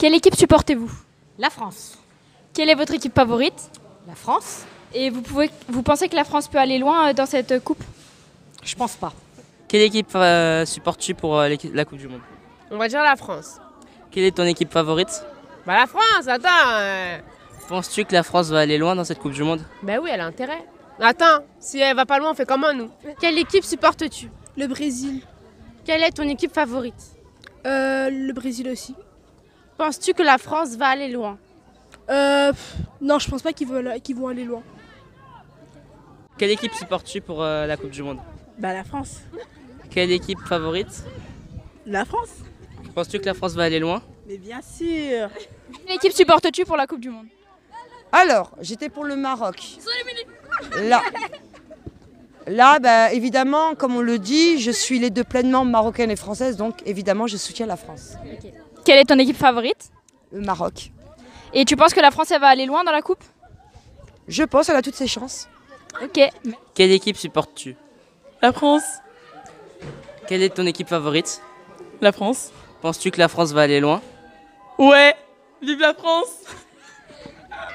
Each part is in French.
Quelle équipe supportez-vous? La France. Quelle est votre équipe favorite? La France? Et vous pensez que la France peut aller loin dans cette coupe? Je pense pas. Quelle équipe supportes-tu pour la Coupe du Monde? On va dire la France. Quelle est ton équipe favorite? Bah la France, attends. Penses-tu que la France va aller loin dans cette Coupe du Monde? Bah oui, elle a intérêt. Attends, si elle va pas loin, on fait comment nous? Quelle équipe supportes-tu? Le Brésil. Quelle est ton équipe favorite? Le Brésil aussi. Penses-tu que la France va aller loin? Non, je pense pas qu'ils vont aller loin. Quelle équipe supportes-tu pour la Coupe du Monde? Bah la France. Quelle équipe favorite? La France? Penses-tu que la France va aller loin? Mais bien sûr. Quelle équipe supportes-tu pour la Coupe du Monde? Alors, j'étais pour le Maroc. Là, bah, évidemment, comme on le dit, je suis les deux pleinement marocaine et française, donc évidemment, je soutiens la France. Okay. Quelle est ton équipe favorite? Le Maroc. Et tu penses que la France elle va aller loin dans la coupe? Je pense qu'elle a toutes ses chances. Ok. Quelle équipe supportes-tu? La France. Quelle est ton équipe favorite? La France. Penses-tu que la France va aller loin? Ouais, vive la France!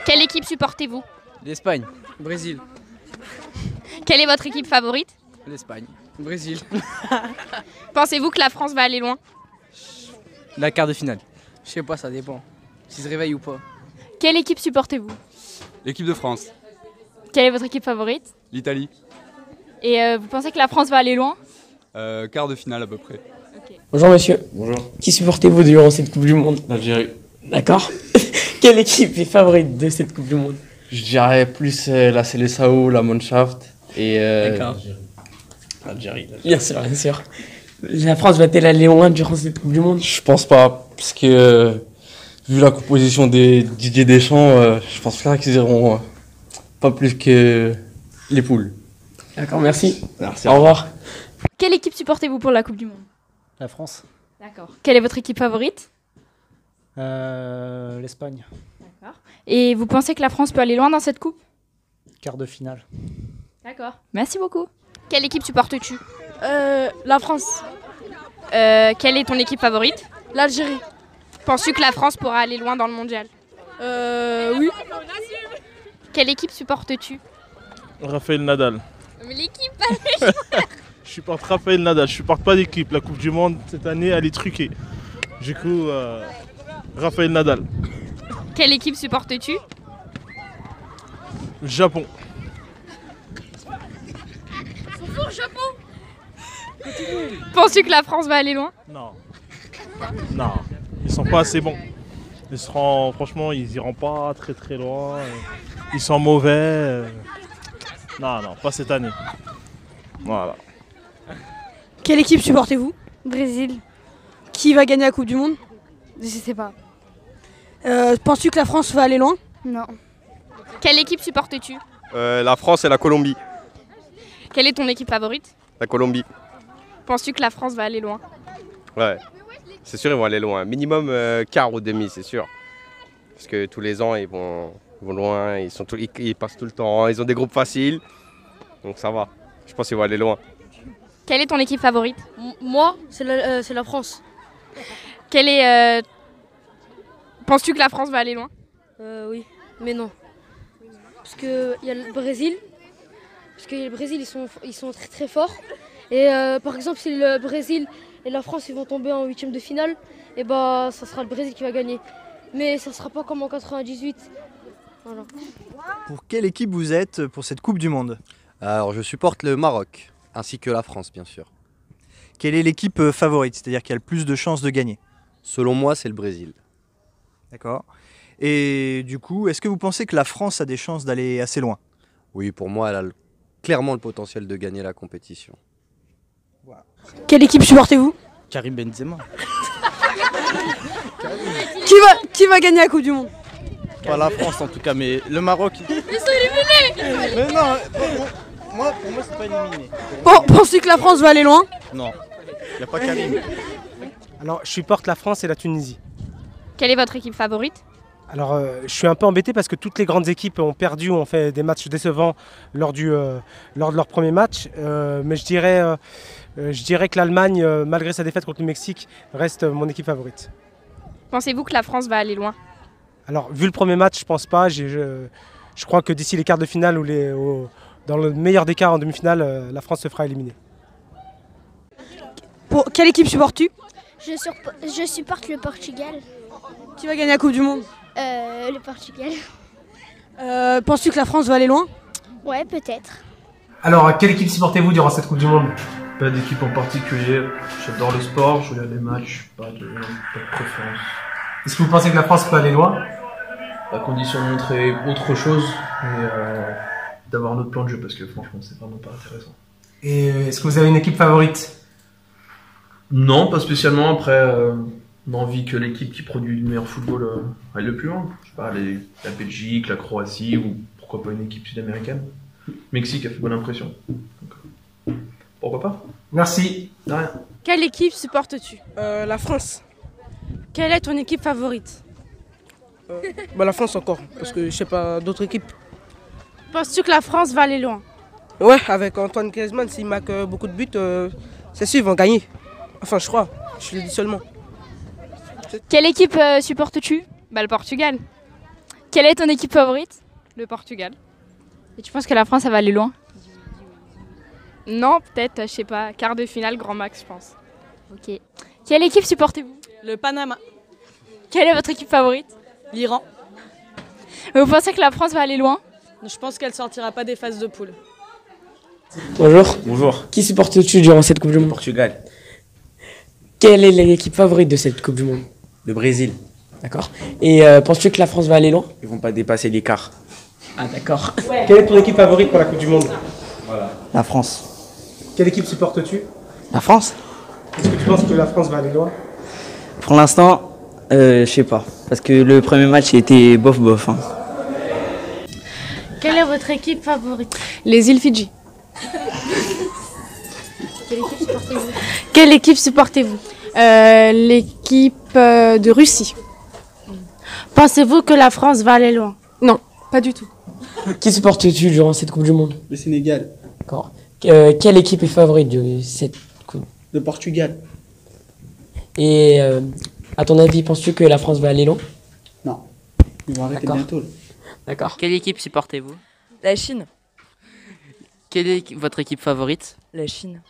Quelle équipe supportez-vous? L'Espagne. Brésil. Quelle est votre équipe favorite? L'Espagne. Brésil. Pensez-vous que la France va aller loin? La quart de finale. Je sais pas, ça dépend. S'ils se réveillent ou pas. Quelle équipe supportez-vous? L'équipe de France. Quelle est votre équipe favorite? L'Italie. Et vous pensez que la France va aller loin? Quart de finale à peu près. Okay. Bonjour monsieur. Bonjour. Qui supportez-vous durant cette Coupe du Monde? L'Algérie. D'accord. Quelle équipe est favorite de cette Coupe du Monde? Je dirais plus la Seleção, la Mannschaft et D'accord. l'Algérie. Bien sûr, bien sûr. La France va-t-elle aller loin durant cette Coupe du Monde? Je pense pas, parce que vu la composition des Didier Deschamps, je pense pas qu'ils iront pas plus que les poules. D'accord, merci. Merci. Au revoir. Quelle équipe supportez-vous pour la Coupe du Monde? La France. D'accord. Quelle est votre équipe favorite? L'Espagne. D'accord. Et vous pensez que la France peut aller loin dans cette coupe? Quart de finale. D'accord. Merci beaucoup. Quelle équipe supportes-tu? La France. Quelle est ton équipe favorite? L'Algérie. Penses-tu que la France pourra aller loin dans le mondial? Oui. Quelle équipe supportes-tu? Raphaël Nadal. Mais l'équipe Je supporte Raphaël Nadal, je supporte pas d'équipe. La Coupe du Monde cette année, elle est truquée. Du coup, Raphaël Nadal. Quelle équipe supportes-tu? Japon. Penses-tu que la France va aller loin? Non. Non, ils sont pas assez bons. Ils seront, franchement, ils iront pas très très loin. Ils sont mauvais. Non, pas cette année. Voilà. Quelle équipe supportez-vous? Brésil. Qui va gagner la Coupe du Monde? Je sais pas. Penses-tu que la France va aller loin? Non. Quelle équipe supportes-tu? La France et la Colombie. Quelle est ton équipe favorite? La Colombie. Penses-tu que la France va aller loin? Ouais. C'est sûr, ils vont aller loin. Minimum quart ou demi, c'est sûr. Parce que tous les ans, ils vont loin, ils passent tout le temps, ils ont des groupes faciles. Donc ça va. Je pense qu'ils vont aller loin. Quelle est ton équipe favorite? Moi, c'est la France. Quelle est... Penses-tu que la France va aller loin? Oui, mais non. Parce qu'il y a le Brésil. Parce que le Brésil, ils sont très très forts. Et par exemple, si le Brésil et la France ils vont tomber en huitième de finale, et bah ça sera le Brésil qui va gagner. Mais ça sera pas comme en 98. Voilà. Pour quelle équipe vous êtes pour cette Coupe du Monde? Alors je supporte le Maroc, ainsi que la France bien sûr. Quelle est l'équipe favorite, c'est-à-dire qui a le plus de chances de gagner? Selon moi, c'est le Brésil. D'accord. Et du coup, est-ce que vous pensez que la France a des chances d'aller assez loin? Oui, pour moi, elle a clairement le potentiel de gagner la compétition. Voilà. Quelle équipe supportez-vous? Karim Benzema. Qui va gagner la Coupe du Monde? Pas la France en tout cas, mais le Maroc. Ils sont éliminés! Mais non, pour moi c'est pas éliminé. Pensez que la France va aller loin? Non, il n'y a pas Karim. Alors, je supporte la France et la Tunisie. Quelle est votre équipe favorite? Alors, je suis un peu embêté parce que toutes les grandes équipes ont perdu, ont fait des matchs décevants lors de leur premier match. Mais je dirais que l'Allemagne, malgré sa défaite contre le Mexique, reste mon équipe favorite. Pensez-vous que la France va aller loin? Alors, vu le premier match, je pense pas. Je crois que d'ici les quarts de finale dans le meilleur des cas en demi-finale, la France se fera éliminer. Pour quelle équipe supportes-tu? Je supporte le Portugal. Qui va gagner la Coupe du Monde? Le Portugal. Penses-tu que la France va aller loin? Ouais, peut-être. Alors, quelle équipe supportez-vous durant cette Coupe du Monde? Pas d'équipe en particulier. J'adore le sport, je regarde les matchs, pas de préférence. Est-ce que vous pensez que la France peut aller loin? À condition de montrer autre chose et d'avoir un autre plan de jeu, parce que franchement, c'est vraiment pas intéressant. Et est-ce que vous avez une équipe favorite? Non, pas spécialement. Après, on a envie que l'équipe qui produit le meilleur football aille le plus loin. Je sais pas, la Belgique, la Croatie, ou pourquoi pas une équipe sud-américaine. Mexique a fait bonne impression. Donc, pourquoi pas? Merci. De rien. Quelle équipe supportes-tu? La France. Quelle est ton équipe favorite? La France encore, parce que je sais pas d'autres équipes. Penses-tu que la France va aller loin? Ouais, avec Antoine Griezmann, s'il marque beaucoup de buts, c'est sûr, ils vont gagner. Enfin, je crois. Je le dis seulement. Quelle équipe supportes-tu? Le Portugal. Quelle est ton équipe favorite? Le Portugal. Et tu penses que la France, ça va aller loin? Non, peut-être, je sais pas, quart de finale, grand max, je pense. Ok. Quelle équipe supportez-vous? Le Panama. Quelle est votre équipe favorite? L'Iran. Vous pensez que la France va aller loin? Je pense qu'elle sortira pas des phases de poule. Bonjour. Bonjour. Qui supportes-tu durant cette Coupe du Monde? Portugal. Quelle est l'équipe favorite de cette Coupe du Monde? Le Brésil. D'accord. Et penses-tu que la France va aller loin? Ils vont pas dépasser l'écart. Ah d'accord. Quelle est ton équipe favorite pour la Coupe du Monde? Voilà. La France. Quelle équipe supportes-tu? La France? Est-ce que tu penses que la France va aller loin? Pour l'instant, je sais pas. Parce que le premier match a été bof. Hein. Quelle est votre équipe favorite? Les îles Fidji. Quelle équipe supportez-vous? Quelle équipe supportez-vous? L'équipe de Russie. Pensez-vous que la France va aller loin? Non, pas du tout. Qui supportes-tu durant cette Coupe du Monde? Le Sénégal. D'accord. Quelle équipe est favorite de cette Coupe? Le Portugal. Et à ton avis, penses-tu que la France va aller loin? Non. Ils vont arrêter D'accord. bientôt. Là. D'accord. Quelle équipe supportez-vous? La Chine. Quelle est votre équipe favorite? La Chine.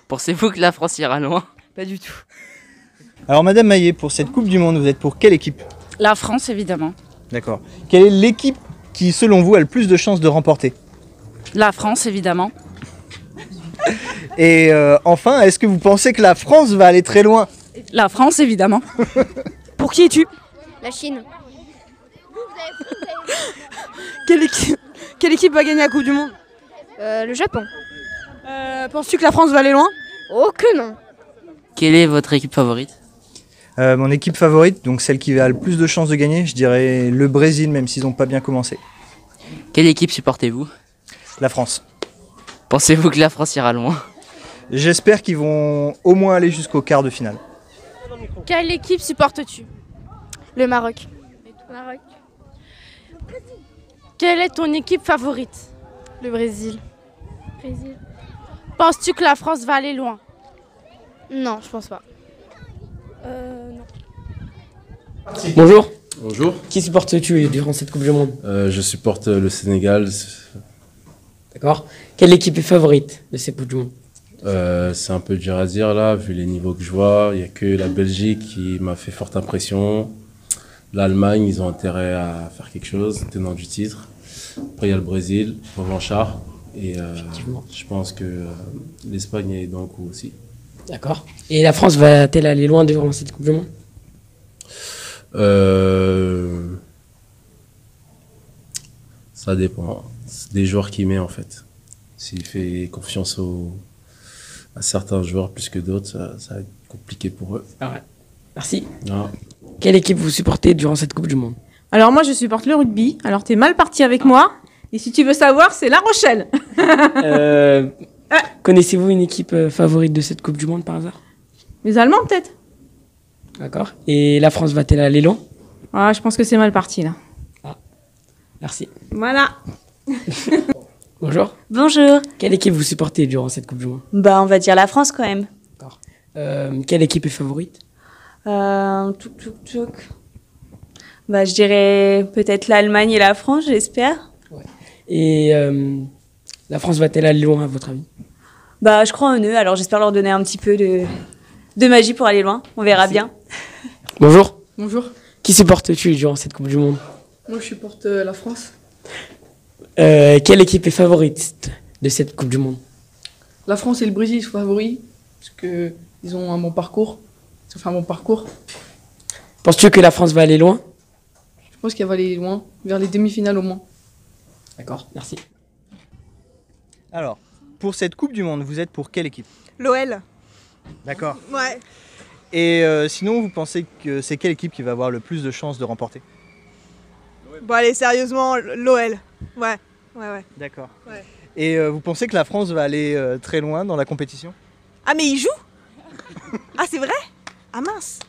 Pensez-vous que la France ira loin? Pas du tout. Alors Madame Maillet, pour cette Coupe du Monde, vous êtes pour quelle équipe? La France, évidemment. D'accord. Quelle est l'équipe qui, selon vous, a le plus de chances de remporter? La France, évidemment. Et enfin, est-ce que vous pensez que la France va aller très loin? La France, évidemment. Pour qui es-tu? La Chine. Quelle équipe va gagner la Coupe du Monde? Le Japon. Penses-tu que la France va aller loin? Oh que non. Quelle est votre équipe favorite? Mon équipe favorite, donc celle qui a le plus de chances de gagner, je dirais le Brésil, même s'ils n'ont pas bien commencé. Quelle équipe supportez-vous? La France. Pensez-vous que la France ira loin? J'espère qu'ils vont au moins aller jusqu'au quart de finale. Quelle équipe supportes-tu? Le Maroc. Maroc. Quelle est ton équipe favorite? Le Brésil. Brésil. Penses-tu que la France va aller loin? Non, je pense pas. Non. Bonjour. Bonjour. Qui supportes-tu durant cette Coupe du Monde? Je supporte le Sénégal. D'accord. Quelle équipe est favorite de cette Coupe du Monde? C'est un peu dur à dire là, vu les niveaux que je vois. Il n'y a que la Belgique qui m'a fait forte impression. L'Allemagne, ils ont intérêt à faire quelque chose, tenant du titre. Après, il y a le Brésil, revanchard. Et je pense que l'Espagne est dans le coup aussi. D'accord. Et la France va-t-elle aller loin durant cette Coupe du Monde? Ça dépend. C'est des joueurs qu'il met en fait. S'il fait confiance à certains joueurs plus que d'autres, ça va être compliqué pour eux. Ah ouais. Merci. Non. Quelle équipe vous supportez durant cette Coupe du Monde? Alors moi je supporte le rugby, alors t'es mal parti avec moi, et si tu veux savoir c'est La Rochelle. Connaissez-vous une équipe favorite de cette Coupe du Monde par hasard? Les Allemands peut-être? D'accord. Et la France va-t-elle aller loin? Ah, je pense que c'est mal parti là. Ah, merci. Voilà. Bonjour. Bonjour. Quelle équipe vous supportez durant cette Coupe du Monde? On va dire la France quand même. Quelle équipe est favorite? Bah, je dirais peut-être l'Allemagne et la France, j'espère. Et la France va-t-elle aller loin, à votre avis? Bah, je crois en eux, alors j'espère leur donner un petit peu de magie pour aller loin. On verra bien. Bonjour. Bonjour. Qui supportes-tu durant cette Coupe du Monde? Moi, je supporte la France. Quelle équipe est favorite de cette Coupe du Monde? La France et le Brésil sont favoris parce qu'ils ont un bon parcours. Ils ont fait un bon parcours. Penses-tu que la France va aller loin? Je pense qu'elle va aller loin, vers les demi-finales au moins. D'accord, merci. Alors, pour cette Coupe du Monde, vous êtes pour quelle équipe? L'OL. D'accord. Ouais. Et sinon, vous pensez que c'est quelle équipe qui va avoir le plus de chances de remporter? Bon, allez, sérieusement, l'OL. Ouais. D'accord. Ouais. Et vous pensez que la France va aller très loin dans la compétition? Ah, mais il joue? Ah, c'est vrai? Ah, mince.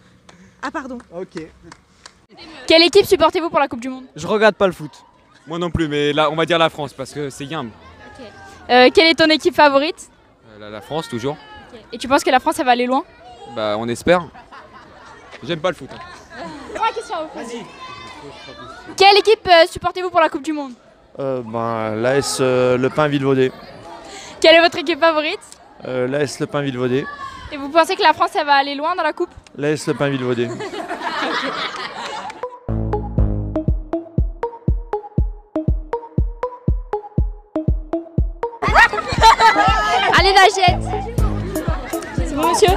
Ah, pardon. Ok. Quelle équipe supportez-vous pour la Coupe du Monde? Je regarde pas le foot. Moi non plus, mais là, on va dire la France parce que c'est Yamb. Quelle est ton équipe favorite? La France, toujours. Et tu penses que la France, elle va aller loin? Bah, on espère. J'aime pas le foot. Trois questions à vous poser. Quelle équipe supportez-vous pour la Coupe du Monde? L'AS Le Pin Vilvoday. Quelle est votre équipe favorite? L'AS Le Pin Vilvoday. Et vous pensez que la France, elle va aller loin dans la Coupe? L'AS Le Pin Vilvoday. Allez, Nagette. C'est bon, monsieur?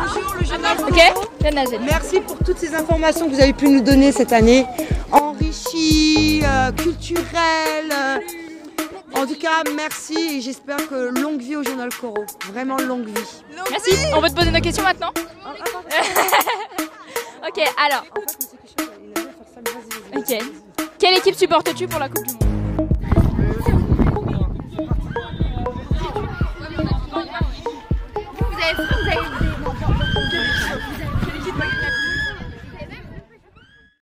Ok, viens, Nagette. Merci pour toutes ces informations que vous avez pu nous donner cette année. Enrichies, culturelles. En tout cas, merci et j'espère que longue vie au journal Corot. Vraiment longue vie. Merci. On va te poser nos questions maintenant. Ok, alors. Ok. Quelle équipe supportes-tu pour la Coupe du Monde? Vous avez